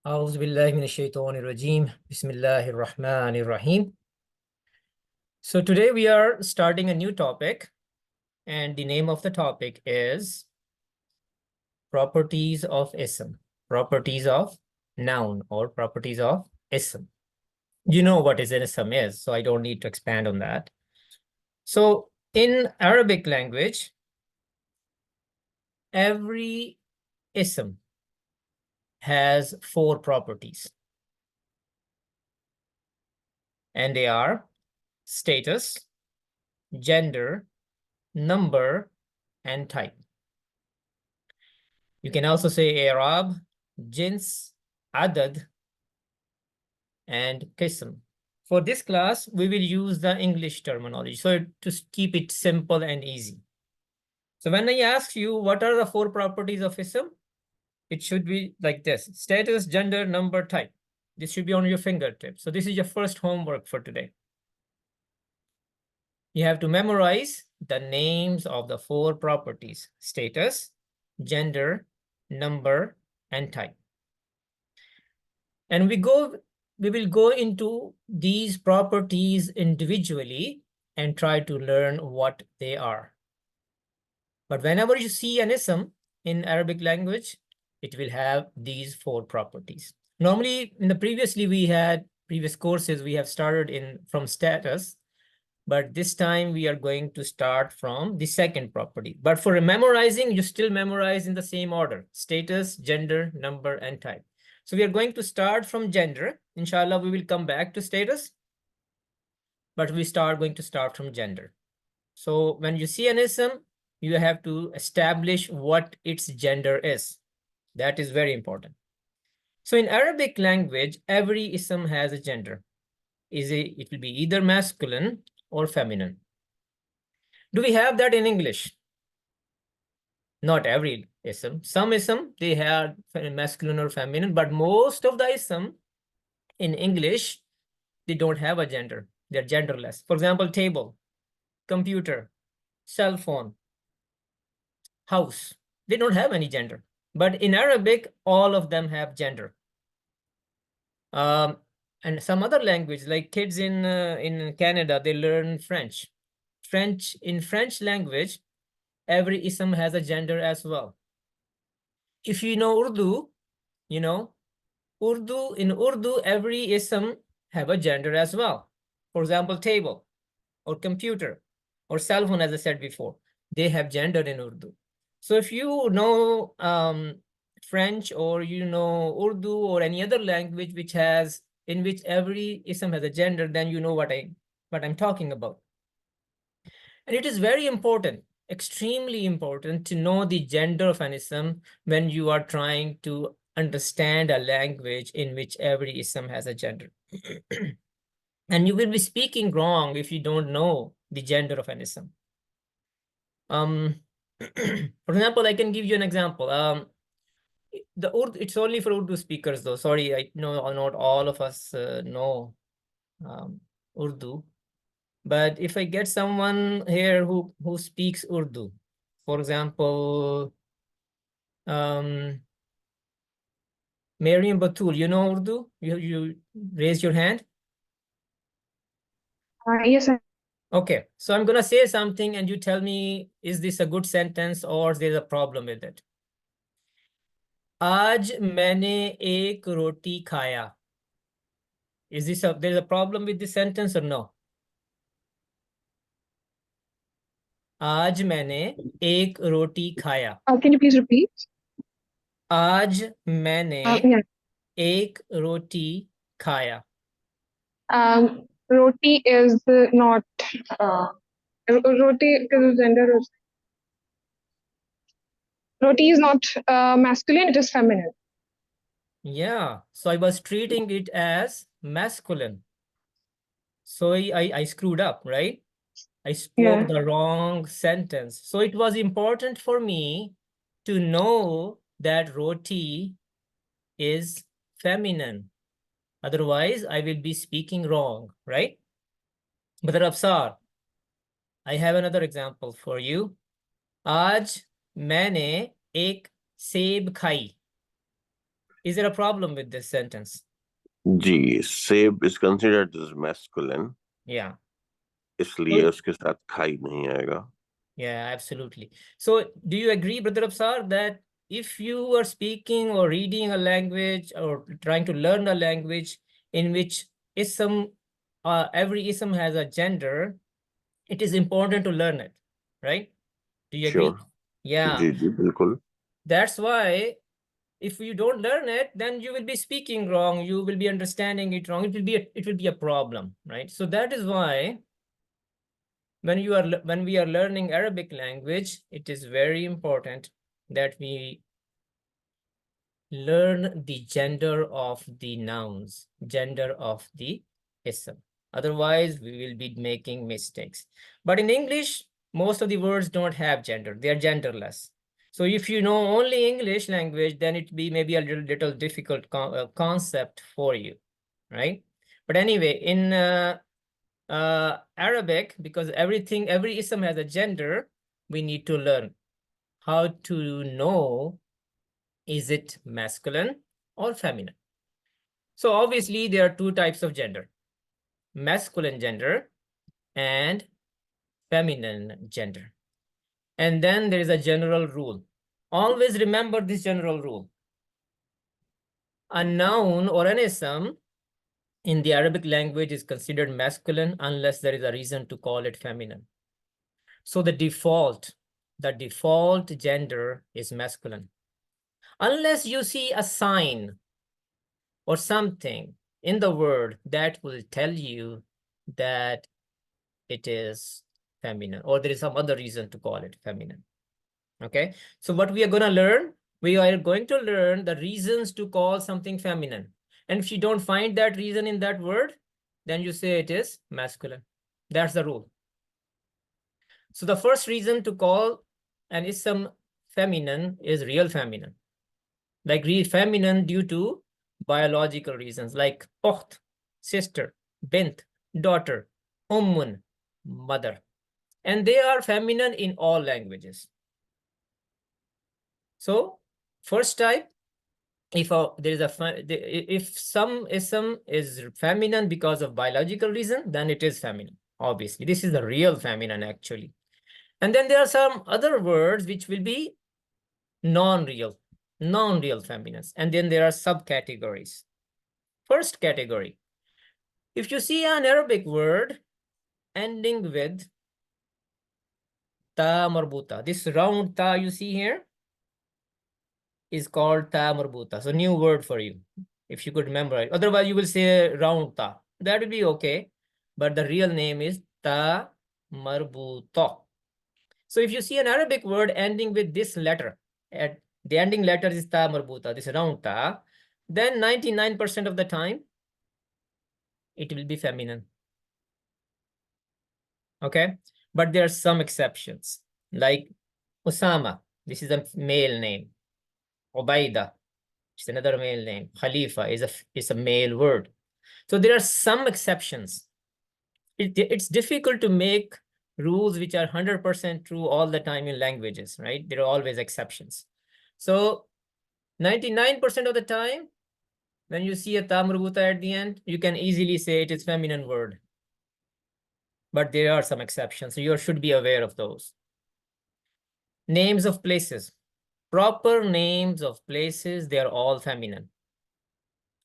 أعوذ بالله من الشيطان الرجيم. بسم الله الرحمن الرحيم. So today we are starting a new topic, and the name of the topic is properties of ism, properties of noun, or properties of ism. You know what is an ism is, so I don't need to expand on that. So in Arabic language, every ism has 4 properties, and they are status, gender, number, and type. You can also say Arab, jins, adad, and qism. For this class, we will use the English terminology, so to keep it simple and easy. So when I ask you what are the 4 properties of ism, it should be like this: status, gender, number, type. This should be on your fingertips. So this is your first homework for today. You have to memorize the names of the 4 properties: status, gender, number, and type. And we will go into these properties individually and try to learn what they are. But whenever you see an ism in Arabic language, it will have these 4 properties. Normally, in the previous courses, we have started from status, but this time we are going to start from the second property. But for memorizing, you still memorize in the same order: status, gender, number, and type. So we are going to start from gender. Inshallah, we will come back to status, but going to start from gender. So when you see an ism, you have to establish what its gender is. That is very important. So in Arabic language, every ism has a gender. It will be either masculine or feminine. Do we have that in English? Not every ism. Some ism, they have masculine or feminine, but most of the ism in English, they don't have a gender. They're genderless. For example, table, computer, cell phone, house. They don't have any gender. But in Arabic, all of them have gender. And some other language, like kids in Canada, they learn French. In French language, every ism has a gender as well. If you know Urdu, you know, in Urdu, every ism have a gender as well. For example, table or computer or cell phone, as I said before, they have gender in Urdu. So if you know French, or you know Urdu or any other language in which every ism has a gender, then you know what I'm talking about. And it is very important, extremely important, to know the gender of an ism when you are trying to understand a language in which every ism has a gender. And you will be speaking wrong if you don't know the gender of an ism. For example, I can give you an example. It's only for Urdu speakers, though. Sorry, I know not all of us know Urdu. But if I get someone here who speaks Urdu, for example, Mariam Batul, you know Urdu? You raise your hand. Yes, sir. Okay, so I'm gonna say something and you tell me, is this a good sentence or there's a problem with it? आज मैंने एक रोटी खाया. There's a problem with this sentence or no? आज मैंने एक रोटी खाया. Can you please repeat? आज मैंने Yeah. एक रोटी खाया. Roti is not roti is gender. Roti is not masculine; it is feminine. Yeah, so I was treating it as masculine. So I screwed up, right? I spoke the wrong sentence. So it was important for me to know that roti is feminine. Otherwise, I will be speaking wrong, right? But Afsar, I have another example for you. आज मैंने एक सेब खाई. Is there a problem with this sentence? जी, सेब is considered as masculine, Yeah. इसलिए So, उसके साथ खाई नहीं आएगा. yeah, absolutely. So do you agree, Brother Absar, that if you are speaking or reading a language or trying to learn a language in which ism, every ism has a gender, it is important to learn it, right? Do you agree? Sure. Yeah. जी, बिल्कुल. That's why if you don't learn it, then you will be speaking wrong, you will be understanding it wrong, it will be a problem, right? So that is why when we are learning Arabic language, it is very important that we learn the gender of the nouns, gender of the ism. Otherwise, we will be making mistakes. But in English, most of the words don't have gender. They are genderless. So if you know only English language, then it be maybe a little difficult concept for you, right? But anyway, in Arabic, because every ism has a gender, we need to learn how to know, is it masculine or feminine? So obviously there are two types of gender, masculine gender and feminine gender. And then there is a general rule. Always remember this general rule. A noun or an ism in the Arabic language is considered masculine unless there is a reason to call it feminine. So the default gender is masculine. Unless you see a sign or something in the word that will tell you that it is feminine, or there is some other reason to call it feminine. Okay, so what we are going to learn, we are going to learn the reasons to call something feminine. And if you don't find that reason in that word, then you say it is masculine. That's the rule. So the first reason to call an ism feminine is real feminine. Like real feminine due to biological reasons, like ukht, sister, bint, daughter, ummun, mother. And they are feminine in all languages. So first type, if some ism is feminine because of biological reason, then it is feminine. Obviously, this is the real feminine actually. And then there are some other words which will be non-real feminines. And then there are subcategories. First category, if you see an Arabic word ending with ta marbuta, this round ta you see here is called ta marbuta. So new word for you, if you could remember it. Otherwise, you will say round ta. That will be okay. But the real name is ta marbuta. So if you see an Arabic word ending with this letter, at the ending letter is ta marbuta, this round ta, then 99% of the time, it will be feminine. Okay, but there are some exceptions, like Osama, this is a male name. Ubaida, it's another male name. Khalifa is a male word. So there are some exceptions. It's difficult to make rules which are 100% true all the time in languages, right? There are always exceptions. So 99% of the time, when you see a ta marbuta at the end, you can easily say it is feminine word. But there are some exceptions, so you should be aware of those. Names of places. Proper names of places, they are all feminine.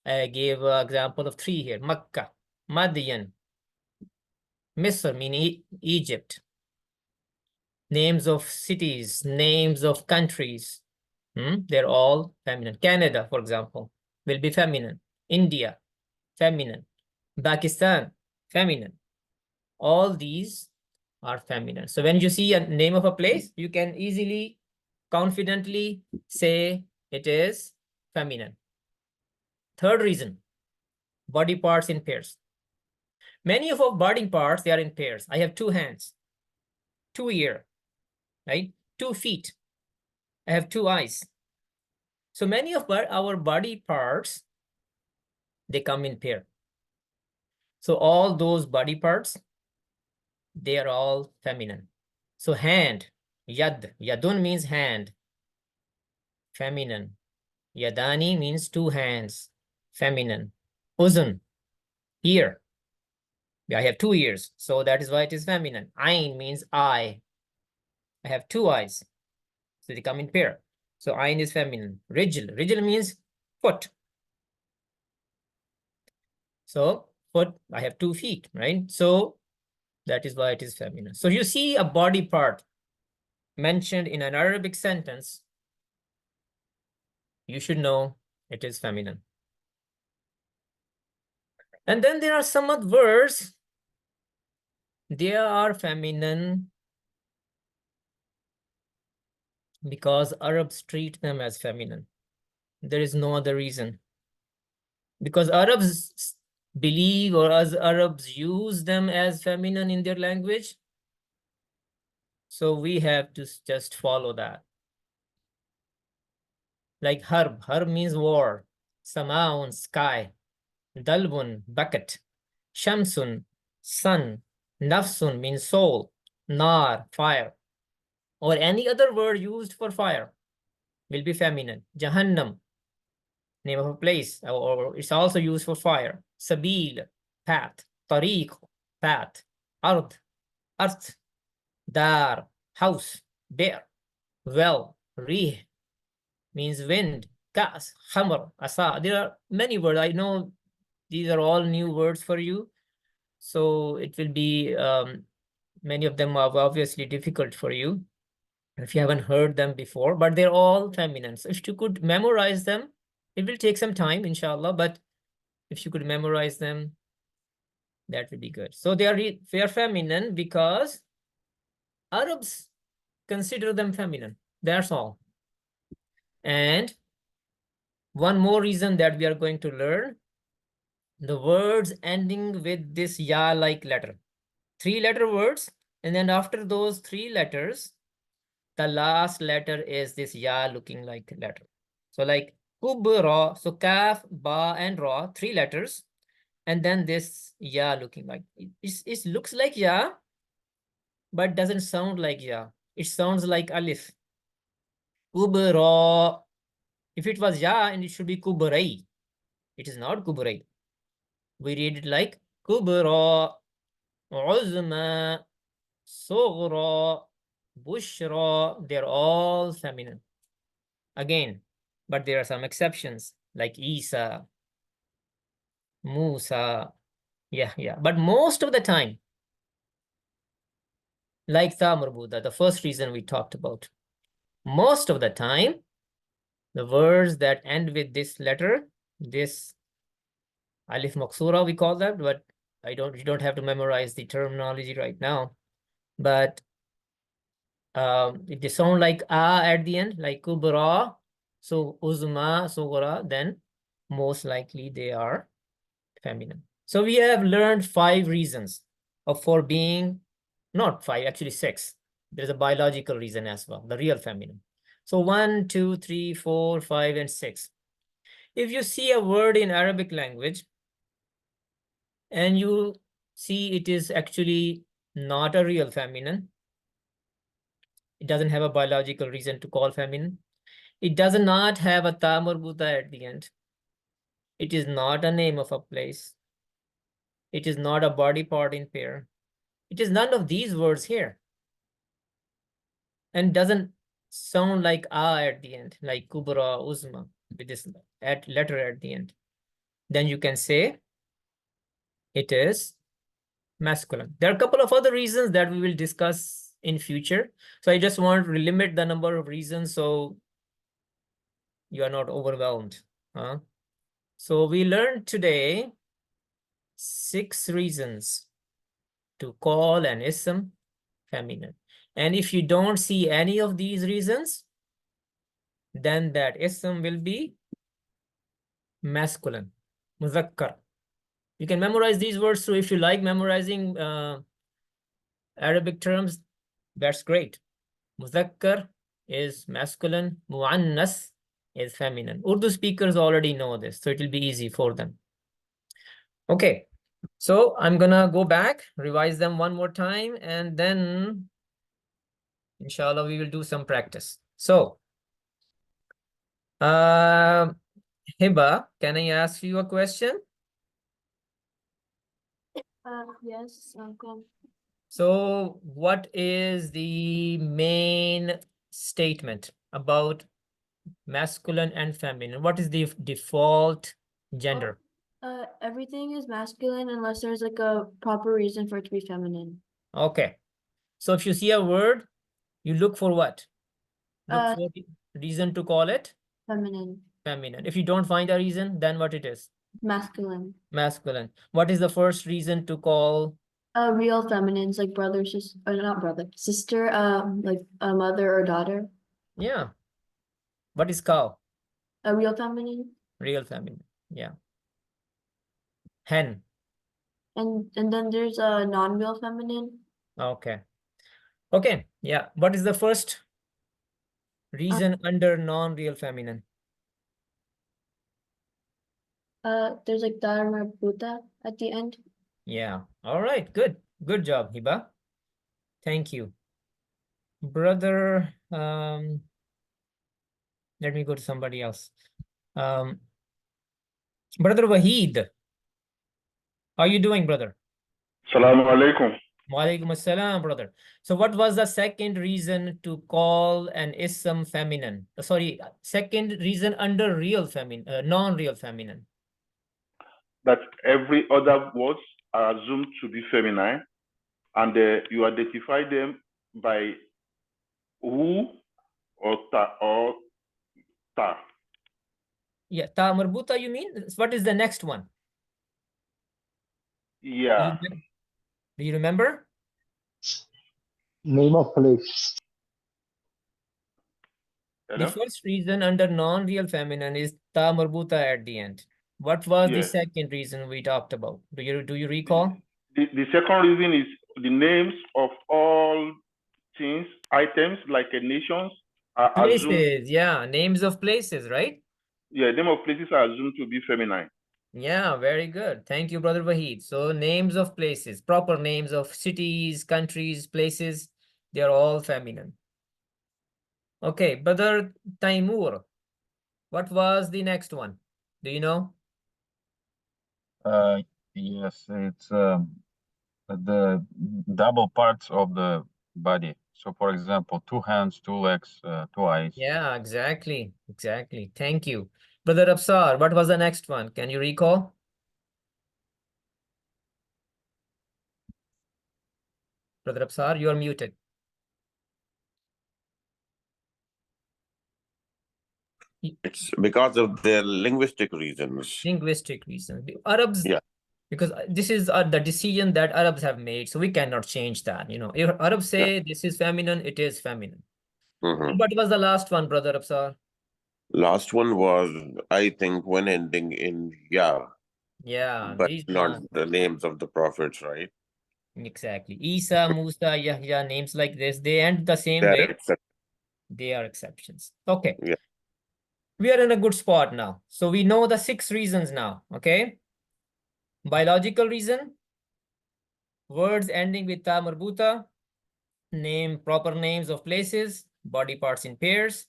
I gave an example of 3 here. Makkah, Madian, Misr, meaning Egypt. Names of cities, names of countries, they're all feminine. Canada, for example, will be feminine. India, feminine. Pakistan, feminine. All these are feminine. So when you see a name of a place, you can easily, confidently say it is feminine. Third reason, body parts in pairs. Many of our body parts, they are in pairs. I have 2 hands, 2 ears, right? 2 feet. I have 2 eyes. So many of our body parts, they come in pair. So all those body parts, they are all feminine. So hand, yad, yadun means hand, feminine. Yadani means two hands, feminine. Uzun, ear. I have two ears, so that is why it is feminine. Ain means eye. I have two eyes, so they come in pair. So ain is feminine. Rijl, rijl means foot. So foot, I have 2 feet, right? So that is why it is feminine. So you see a body part mentioned in an Arabic sentence, you should know it is feminine. And then there are some other words. They are feminine because Arabs treat them as feminine. There is no other reason. Because Arabs believe, or as Arabs use them as feminine in their language. So we have to just follow that. Like harb. Harb means war. Samaun, sky. Dalbun, bucket. Shamsun, sun. Nafsun means soul. Nar, fire. Or any other word used for fire will be feminine. Jahannam, name of a place, or it's also used for fire. Sabil, path. Tariq, path. Ard, earth. Dar, house. Bear, well. Rih means wind. Kas, khamr, asa. There are many words. I know these are all new words for you. So it will be, many of them are obviously difficult for you if you haven't heard them before, but they're all feminine. So if you could memorize them, it will take some time, inshallah, but if you could memorize them, that would be good. So they are feminine because Arabs consider them feminine. That's all. And one more reason that we are going to learn, the words ending with this ya-like letter. 3-letter words, and then after those 3 letters, the last letter is this ya looking like letter. So like kubra, so kaf, ba, and ra, 3 letters, and then this ya looking like it looks like ya, but doesn't sound like ya. It sounds like alif. Kubra. If it was ya, and it should be kubrai. It is not kubrai. We read it like kubra, uzma, sughra, bushra. They're all feminine. Again, but there are some exceptions like Isa, Musa. Yeah. But most of the time, like Ta Marbuda, the first reason we talked about, most of the time, the words that end with this letter, this Alif Maksura, we call that, but you don't have to memorize the terminology right now. But if they sound like A at the end, like Kubra, so Uzma, Sughra, then most likely they are feminine. So we have learned 5 reasons for being, not 5, actually 6. There's a biological reason as well, the real feminine. So 1, 2, 3, 4, 5, and 6. If you see a word in Arabic language and you see it is actually not a real feminine, it doesn't have a biological reason to call feminine. It does not have a ta marbuta at the end. It is not a name of a place. It is not a body part in pair. It is none of these words here. And doesn't sound like a at the end, like kubra, uzma, with this letter at the end. Then you can say it is masculine. There are a couple of other reasons that we will discuss in future. So I just want to limit the number of reasons so you are not overwhelmed. So we learned today 6 reasons to call an ism feminine. And if you don't see any of these reasons, then that ism will be masculine, muzakkar. You can memorize these words. So if you like memorizing Arabic terms, that's great. Muzakkar is masculine, muannas is feminine. Urdu speakers already know this, so it will be easy for them. Okay, so I'm gonna go back, revise them one more time, and then inshallah we will do some practice. So Uh, Hiba, can I ask you a question? Yes, Uncle. So, what is the main statement about masculine and feminine? What is the default gender? Everything is masculine unless there's like a proper reason for it to be feminine. Okay. So, if you see a word, you look for what? Look Uh, for the reason to call it Feminine, feminine. If you don't find a reason, then what it is? masculine. Masculine. What is the first reason to call? Real feminines like brother, sister, or not brother, sister, like a mother or daughter. Yeah. What is cow? A real feminine, Real feminine. Yeah. Hen. and then there's a non-real feminine. Okay. Okay. Yeah. What is the first reason under non-real feminine? There's like dharma buddha at the end. Yeah. All right. Good. Good job, Hiba. Thank you. Brother, let me go to somebody else. Brother Waheed, how are you doing, brother? Assalamu alaikum. Walaikum assalam, brother. So what was the second reason to call an ism feminine? Sorry, second reason under real feminine, non-real feminine. That every other words are assumed to be feminine, and you identify them by who or ta or ta. Yeah, ta marbuta, you mean? What is the next one? Yeah. Do you remember? Name of place. The Hello? first reason under non-real feminine is ta marbuta at the end. What was the Yes. second reason we talked about? Do you recall? The second reason is the names of all things, items like nations are assumed. Places, yeah, names of places, right? Yeah, name of places are assumed to be feminine. Yeah, very good. Thank you, Brother Wahid. So names of places, proper names of cities, countries, places, they are all feminine. Okay, Brother Taimur, what was the next one? Do you know? Yes, it's the double parts of the body. So, for example, two hands, two legs, two eyes. Yeah, exactly. Exactly. Thank you. Brother Absar, what was the next one? Can you recall? Brother Absar, you are muted. It's because of their linguistic reasons. Linguistic reasons. The Arabs, Yeah. because this is the decision that Arabs have made, so we cannot change that. You know, if Arabs say this is feminine, it is feminine. Mhm. What was the last one, Brother Absar? Last one was, I think, when ending in yeah, Yeah, but these not the names of the prophets, right? exactly. Isa, Musa, Yahya, names like this, they end the same That way. except They are exceptions. Okay. yeah. We are in a good spot now. So we know the 6 reasons now. Okay. Biological reason, words ending with ta marbuta, name proper names of places, body parts in pairs,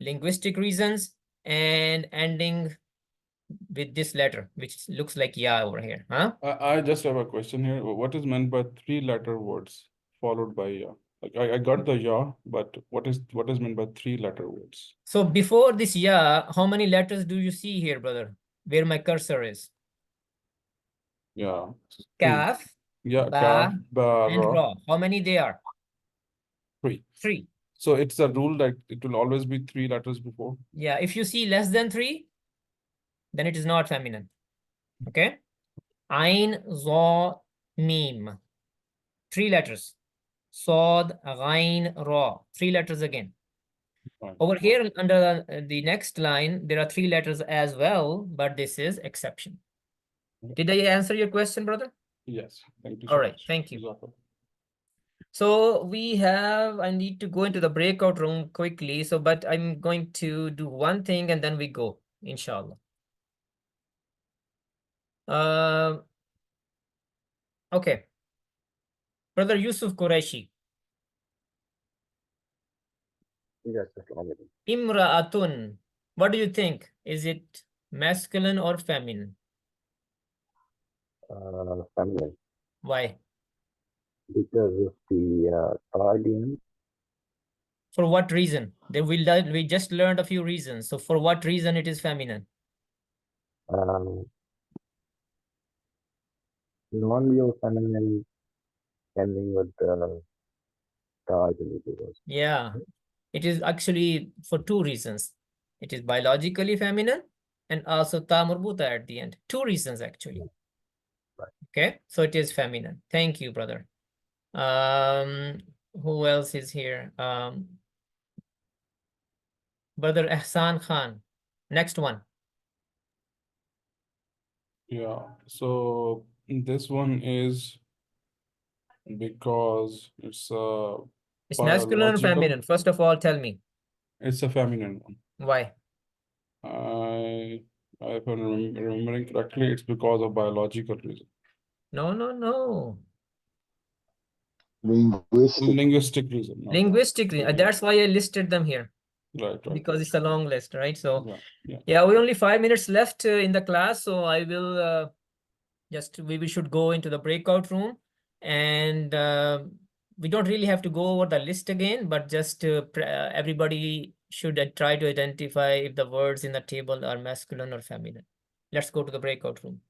linguistic reasons, and ending with this letter, which looks like ya over here. Huh? I just have a question here. What is meant by three-letter words followed by ya? Like I got the ya, but what is meant by three-letter words? So before this ya, how many letters do you see here, brother? Where my cursor is? Yeah. Kaf, Yeah, ba, kaf, ba, and ra, ra. How many they are? three. 3. So it's a rule that it will always be three letters before. Yeah, if you see less than 3, then it is not feminine. Okay? Ain, za, mim. 3 letters. Sod, ghain, ra. 3 letters again. Right. Over here under the next line, there are 3 letters as well, but this is exception. Did I answer your question, brother? Yes. Thank you All so right, much. thank you. Jazakallah. So I need to go into the breakout room quickly. So, but I'm going to do one thing and then we go, inshallah. Okay. Brother Yusuf Qureshi. Yes, Imra'atun. What do you think? Is it masculine or feminine? Feminine, Why? because of the audience. For what reason? We just learned a few reasons. So for what reason it is feminine? Non-real feminine ending with the audience. Yeah, it is actually for two reasons. It is biologically feminine and also ta marbuta at the end. Two reasons actually. Right. Okay, so it is feminine. Thank you, brother. Who else is here? Brother Ehsan Khan. Next one. Yeah, so this one is because it's a It's masculine or biological. feminine? First of all, tell me. It's a feminine one. Why? If I'm remembering correctly, it's because of biological reason. No, no, no. Linguistic reason. not Linguistically, that. that's why I listed them here. Right, right. Because it's a long list, right? So Yeah. yeah, we only 5 minutes left in the class, so I will we should go into the breakout room, and we don't really have to go over the list again, but just everybody should try to identify if the words in the table are masculine or feminine. Let's go to the breakout room.